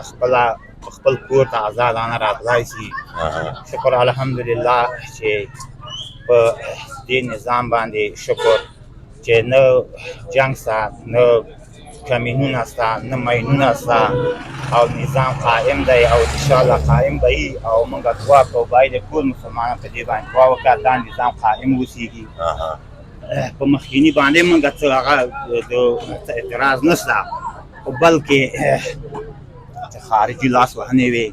خپله خپل کور ته ازادانه راتلی شي. شکر الحمدلله چې په دې نظام باندې شکر چې نه جنګ سته، نه کمینونه سته، نه ماینونه سته، او نظام قائم دی او انشاءالله قائم به وي. او موږ دعا کوو باید ټول مسلمانان په دې باندې دعا وکړه دا نظام قائم اوسېږي. په مخکیني باندې موږ څه هغه اعتراض نشته، خو بلکې خارجي لاس وهنې وې،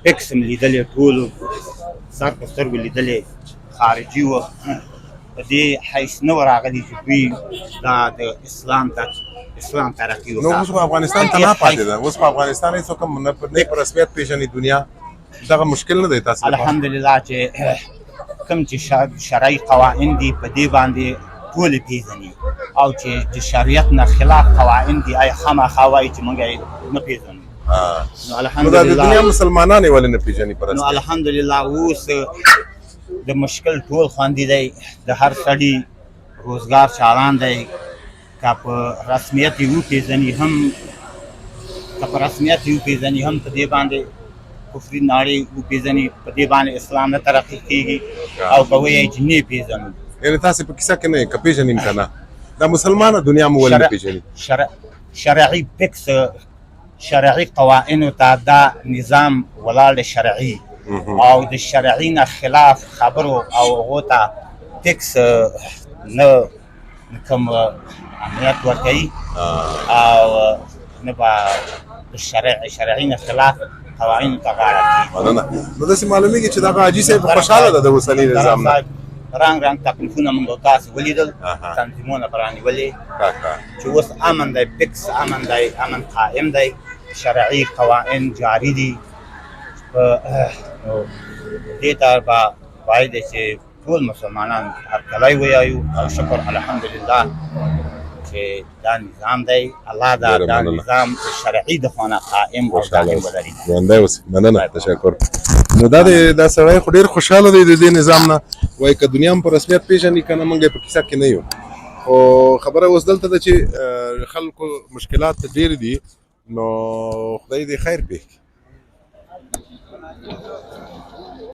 فکس مې لیدلې، ټولو سر په سترګو لیدلې، خارجي وو. په دې حیث نه و راغلي چې دوی دا د اسلام ترقي وکړه. نو اوس په افغانستان ته نه پاتې ده، اوس په افغانستان هېڅوک هم نه په رسمیت پېژني دنیا. دغه مشکل نه دی تاسو لپاره؟ الحمدلله چې کوم چې شرعي قوانین دي په دې باندې ټولې پېژني، او چې د شریعت نه خلاف قوانین دي خامخا وایي چې موږ یې نه پېژنو. نو دا د دنیا مسلمانان یې ولې نه پېژني په رسمیت؟ نو الحمدلله اوس د مشکل ټول خوندي دی، د هر سړي روزګار چالان دی. که په رسمیت یې وپېژني هم په دې باندې کفري ناړې وپېژني، په دې باندې اسلام نه ترقي کېږي. او که وایي چې نه پېژنو، یعنې تاسې په کیسه کې نه یې، که پېژني هم که نه، دا مسلمانه دنیا مو ولې نه پېژني؟ شرعي فکس شرعي قوانینو ته دا نظام ولاړ دی شرعي، او د شرعي نه خلاف خبرو او هغو ته فکس نه کوم امنیت ورکوي، او نه به د شرعي نه خلاف قوانینو ته غاړه کېږي. مننه. نو داسې معلومېږي چې دغه حاجي صاحب خوشحاله ده د اوسني نظام نه. رنګ تکلیفونه موږ تاسې ولیدل، تنظیمونه به رانیولې چې اوس امن دی، فکس امن دی، امن قائم دی، شرعي قوانین جاري دي. دې ته به باید چې ټول مسلمانان هرکلی ووایو او شکر الحمدلله چې دا نظام دی. الله دا نظام شرعي د خوا نه قائم او دائم ولري. ژوندی اوسئ. مننه، تشکر. نو دا سړی خو ډېر خوشحاله دی د دې نظام نه، وایي که دنیا هم په رسمیت پېژني که نه، موږ یې په کیسه کې نه یو. خو خبره اوس دلته ده چې خلکو مشکلات ډېر دي، نو خدای دې خیر پېښ کړي.